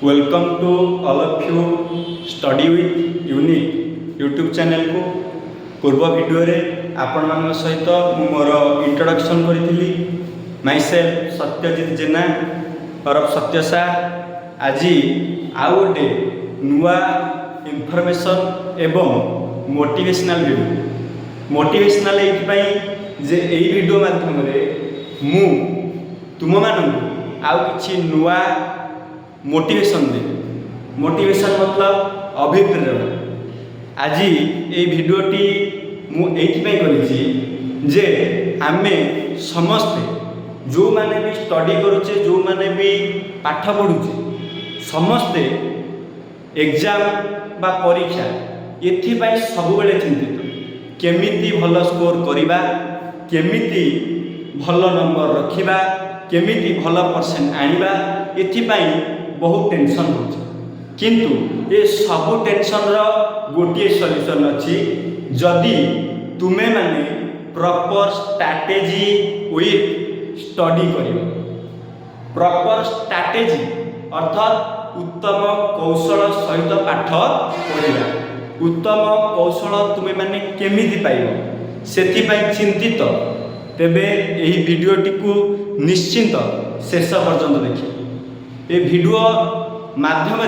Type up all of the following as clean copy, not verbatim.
Welcome to all of you study with unique YouTube channel को पूर्व video रे आपण मान सहित मोर इंट्रोडक्शन करी माई सेल्फ सत्यजित जेना और सत्य सार आज आउ गोटे नुआ इनफॉरमेशन एवं मोटिवेशनल वीडियो मोटिवेशनल ये जे यही वीडियो माध्यम मु तुम मान आउ किछि नुआ मोटिवेशन दे मोटिवेशन मतलब अभिप्रेरणा। आज ये वीडियोटी मुझे करी जे आमे समस्ते जो माने भी स्टडी करुचे जो माने भी पाठ पढ़ुचे समस्ते एग्जाम बा परीक्षा ये सब बेले चिंतित केमिति भल स्कोर करिबा केमिति भल नंबर रखिबा केमिति भल परसेंट आनिबा एथिपाई बहुत टेंशन होची किंतु ये सब टेंशन रो गोटे सॉल्यूशन अछि जदि तुमे माने प्रॉपर स्ट्रैटेजी विथ स्टडी करिबो। प्रॉपर स्ट्रैटेजी अर्थात उत्तम कौशल सहित पाठ पढ़िबा। उत्तम कौशल तुमे माने केमिति पाइबो सेथि पई चिंतित तेबे एही वीडियोटी को निश्चिंत शेष पर्यंत देखिए। ये वीडियो माध्यम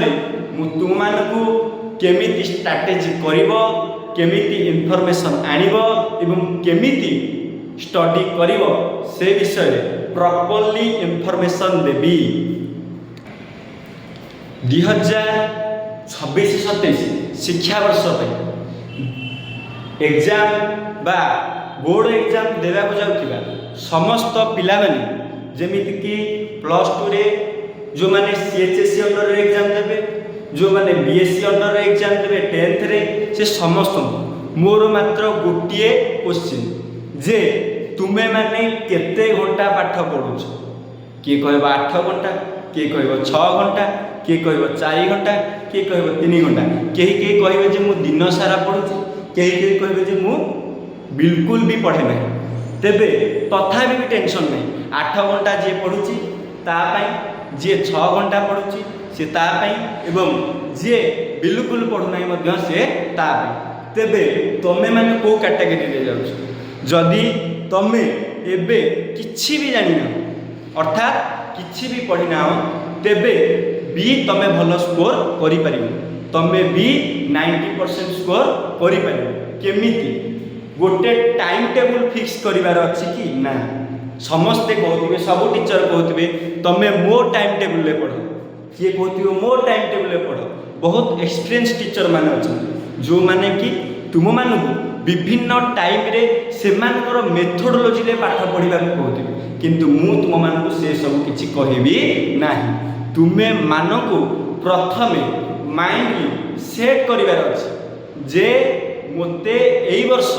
तुम मानू केमिति स्ट्रैटेजी करिबो केमिति इनफॉरमेशन आनिबो एवं केमिति स्टडी करिबो से विषय प्रॉपर्ली इनफॉरमेशन देबी। 2026-27 शिक्षा वर्ष एग्जाम बा बोर्ड एग्जाम देवा जाउथिबा समस्त पिला माने जेमिति कि +2 रे जो माने सीएचएससी अंडर रे एग्जाम देबे जो माने बीएससी अंडर रे एग्जाम देबे 10th रे से समस्त मोर मात्र गोटिए क्वेश्चन जे तुमे माने केते घंटा पाठ पढुछ किए कहबो 8 घंटा किए कहबो 6 घंटा किए कहबो 4 घंटा किए कहबो 3 घंटा केही केही कहबे जे मु दिन सारा पढुछ केही केही कहबे जे मु बिल्कुल भी पढ़े ना तेबे तथापि भी टेंशन नहीं 8 घंटा जे पढ़ुची तापाई जे 6 घंटा पढ़ुची से तापाई एवं जे बिल्कुल पढ़ु नहीं मध्य से तापाई। तेबे तमे माने को कैटेगरी रे जाउछ जदि तमे एबे किछि भी जानि ना अर्थात किछि भी पढ़ी ना तेबे भी तमे भलो स्कोर करि परिबो तमे भी 90% स्कोर करि परिबो। केमिति गोटे टाइम टेबल फिक्स करिवार अछि कि ना समस्ते कहथिबे सब टीचर कहथिबे तमे मो टाइम टेबल ले पढ़ो किए कहथिबे मो टाइम टेबल ले पढ़ो। बहुत एक्सपीरियंस टीचर माने अछि जो माने कि तुम मानु विभिन्न टाइम रे सेमानकर मेथोडोलॉजी ले पाठ पढ़िबा को कहथिबे किंतु मु तुम मानकु से सब किछि कहिबी नाही। तुमे मानको प्रथमे माइंडली सेट करिवार अछि जे मोते एई वर्ष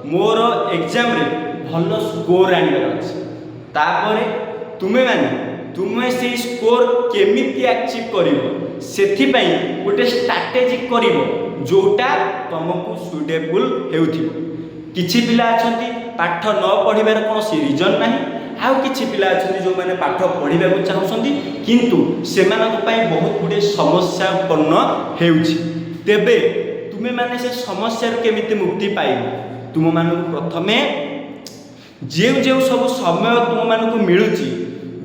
मोर एग्जाम रे भल स्कोर आनिबार अछि तापरे तुमे माने तुमे से स्कोर केमिति अचीव करिवो सेथि पई गोटे स्ट्रैटेजी करिवो जोटा तुमको सुटेबल हेउथिबो। किछि पिला अछंती पाठ न पढिबार कोनोसी रीजन नाही आउ किछि पिला अछंती जो माने पाठ पढिबा को चाहउछंती किंतु सेमानक पई बहुत गुडे समस्या उत्पन्न हेउछि। तेबे तुमे माने से समस्या केमिति मुक्ति पाइबो तुम मानू प्रथमे जे जो सब समय तुम मानू मिलूची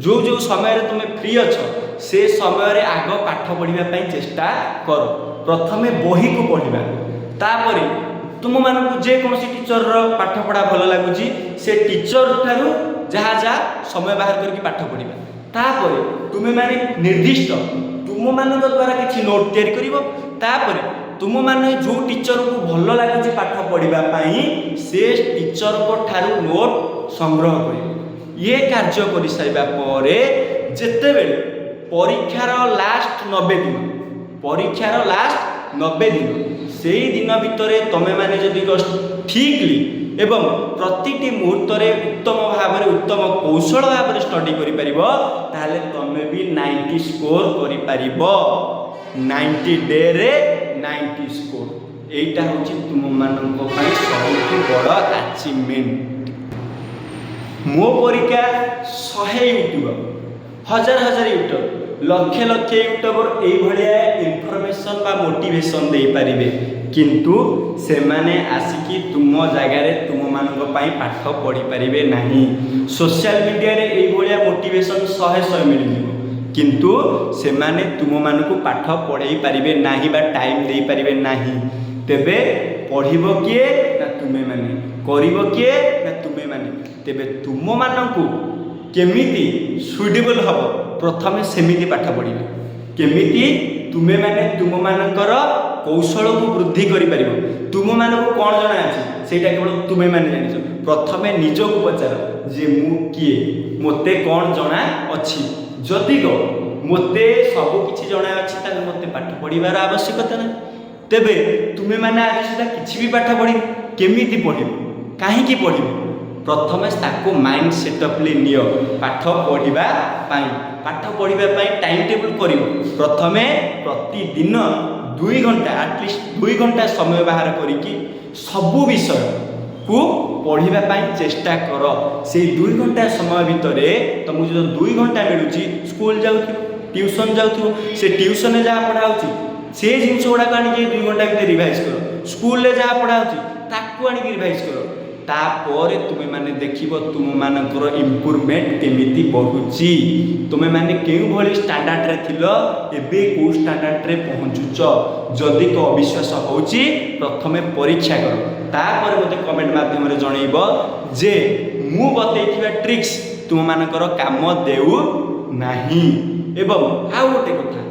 जो जो समय तुम फ्री अच्छ से समय आग पाठ पढ़ा चेष्टा कर। प्रथमे बही को पढ़ा तापर तुम मानू जेकोसी टीचर पाठ पढ़ा भल लगुच से टीचर ठारू जहाँ जहाँ समय बाहर करके पाठ पढ़ा तापर तुम माने निर्दिष्ट तुम मान द्वारा किसी नोट तैयारी कर तुम माने जो टीचर को भल लगे पाठ पढ़ा से टीचर को ठारू नोट संग्रह कर ये कार्य कर सारा पर जितेबले परीक्षार लास्ट 90 दिन परीक्षार लास्ट 90 दिन से दिन भितर तमे माने जदि ठीकली एवं प्रतिटी मुहूर्त उत्तम भाव उत्तम कौशल भाव स्टडी कर तमे भी 90 स्कोर कर 90 डे रे 90 स्कोर एटा होची तुम मानक पई सबसे बड़ अचीवमेंट। मो परीक्षा 100 यूट्यूब हजार यूट्यूब लक्ष लक्ष यूट्यूबर ये इनफॉरमेशन बा मोटिवेशन दे पारिबे किंतु से माने आसिकी तुम जगार तुम मानक पई पाठ पढ़ी पारिबे नाही। सोशल मीडिया रे एई भलिया मोटिवेशन 100 मिल जिवो किंतु से माने तुम मानक पाठ पढ़ाई पारिबे नाही बा टाइम दे पारिबे नाही। तेबे पढ़िबो किए ना तुमे माने, करिबो किए ना तुमे माने। तेबे तुम मानकु केमिति सुइटेबल हबो प्रथमे सेमिति पाठ पढ़िबे, केमिति तुमे माने तुम मानकर कौशल को वृद्धि करि परिबो। तुम मानक कौन जना अछि सेटा केवल तुमे माने जानिछ। प्रथमे निजो को पचार जे मु किए, मोते कौन जना अछि। जदि को मोते सब किछि जना अछि ताले मोते पाठ पढ़िबार आवश्यकता नै। तेबे तुमे माने आज सुधा किछि भी पाठ पढ़ि केमिति पढ़िबो, काहेकि पढ़िबो। प्रथमे ताको माइंड सेटअप ले नियो पाठ पढ़िबा पाई। पाठ पढ़िबा पाई टाइम टेबल करिवो। प्रथमे प्रतिदिन 2 घंटा एटलिस्ट 2 घंटा समय बाहर करिकी सबु विषय को पढ़िबा पाई चेष्टा कर। से 2 घंटा समय भितरे तुमको जो 2 घंटा मिलुची स्कूल जाउथि ट्यूशन जाउथि से ट्यूशन जा पढ़ाउची से जिनस गुड़ा आनिक 2 घंटा भितर रिवाइज कर। स्कूल ले जा पढ़ाउची ताकू आनिक रिवाइज कर। तापर तुमे माने देखिबो तुम मानकर इम्प्रूवमेंट केमिति बढ़ुची। तुमे माने केउ भली स्टैंडर्ड रे थिलो एबे को स्टैंडर्ड रे पहुंचुच। जदि को अविश्वास होउची प्रथमे परीक्षा कर, तापर मते कमेंट माध्यम रे जणैबो जे मु बतैथिबा ट्रिक्स तुम मानकर काम देउ नाही। एवं आ गोटे कथा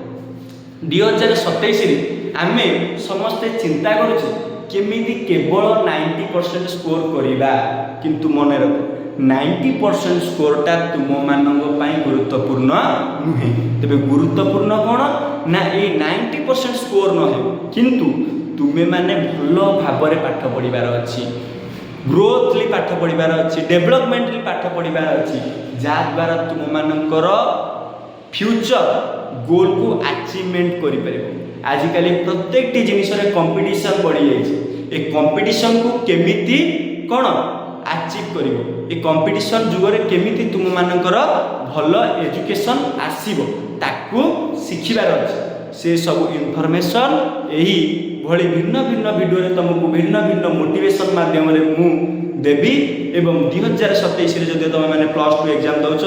2027 रे आमे समस्ते चिंता करूची केमिति केवल 90% स्कोर करिबा, किंतु मने रख 90% स्कोरटा तुम मानक पाई गुरुत्वपूर्ण नुहे। तबे गुरुत्वपूर्ण कोन ना ए 90% स्कोर न हे किंतु तुमे माने भलो भाबरे पाठ पढ़िबार अछि, ग्रोथली पाठ पढ़िबार अछि, डेवलपमेंटली पाठ पढ़िबार अछि, जा द्वारा तुम मानकर फ्यूचर गोल को अचीवमेंट करि परिबो। आजिकल प्रत्येक जिनिस रे कंपटीशन बढ़ी जाइए। ए कंपटीशन को केमिति कोन अचीव करिवो, ए कंपटीशन जुगरे केमिति तुम मानकर भल एजुकेशन आसीबो ताकू सिखिबार अछि। से सब इनफॉरमेशन एही भली भिन्न भिन्न वीडियो रे तुमको भिन्न भिन्न मोटिवेशन माध्यम रे मु देबी। एवं 2027 रे जदि तुम माने +2 एग्जाम दउछ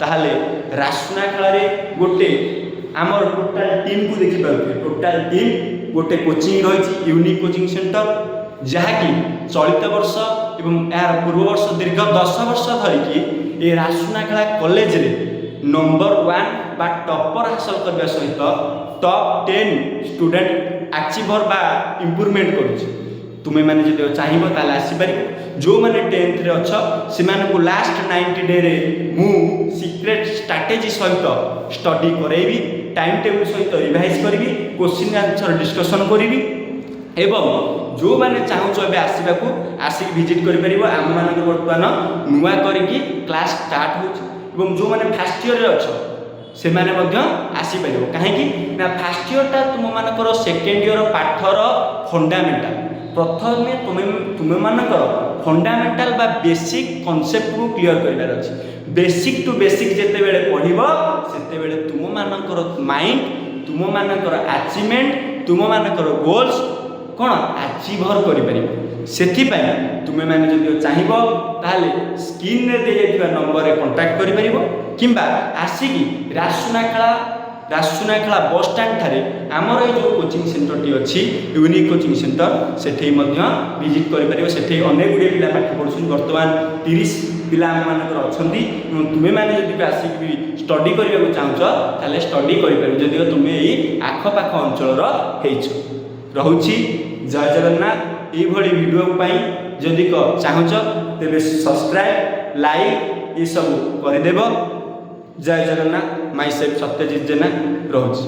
ताहाले रासुना खेल रे गोटे आमर टोटाल टीम को देखि पाउथे। टोटाल टीम गोटे कोचिंग रही यूनिक कोचिंग सेंटर जहाँकि चलित वर्ष एवं यार पूर्व वर्ष दीर्घ 10 वर्ष धरिकी ए रासुनाखेला कॉलेज रे नंबर 1 बा टॉपर हासिल करबा सहित टॉप 10 स्टूडेंट अचीवर बा इंप्रूवमेंट करूची। तुमे माने जदि चाहिबो ताले आसी परिबो। जो माने 10th रे अछ से माने को लास्ट 90 डे रे मु सीक्रेट स्ट्रेटजी सहित स्टडी करेबी, टाइम टेबल सहित रिवाइज करी, क्वेश्चन आंसर डिस्कशन करी। एवं जो माने चाहूच ए आसवा को आसिक विजिट करि परिबो। आम मानक वर्तमान नुआ करिकी क्लास स्टार्ट होछ एवं जो माने फर्स्ट ईयर रे अछ से माने मध्य आसी परिबो। काहेकि ना फर्स्ट ईयर ता तुम मानकर सेकंड ईयर पाठर फंडामेंटल प्रथमे तुमे मानकर फंडामेंटल बा बेसिक कांसेप्ट को क्लियर करिवार अछि। बेसिक टू बेसिक जेते बेले पढिबो सेते बेले तुम मानकर माइंड, तुम मानकर अचीवमेंट, तुम मानकर गोल्स कोन अचीवर करि परिबो। सेथि पय तुमे माने जदि चाहिबो ताले स्क्रीन रे दे जाइथिबा नंबर रे कांटेक्ट करि परिबो किंबा आसीकी रासुनाखेला बस स्टैंड ठारे आमर ये जो कोचिंग सेंटर टी अच्छी यूनिक कोचिंग सेंटर सेठे मध्य विजिट करि परिबो। सेठे अनेक गुडे पिला पाठ पढुछन। वर्तमान 30 पिला मानकर अछंती। तुमे माने जदि आसीकी स्टडी करिबा चाहूछ ताले स्टडी करि परिबो जदि तुमे एई आख पाख अंचल रो हेइछ। रहुछि जय जगन्नाथ। ए भली वीडियो पाई जदि को चाहूछ तेबे सब्सक्राइब लाइक ये सब कर देबो। जय जगन्नाथ। Myself Satyajit Jena रहुछि।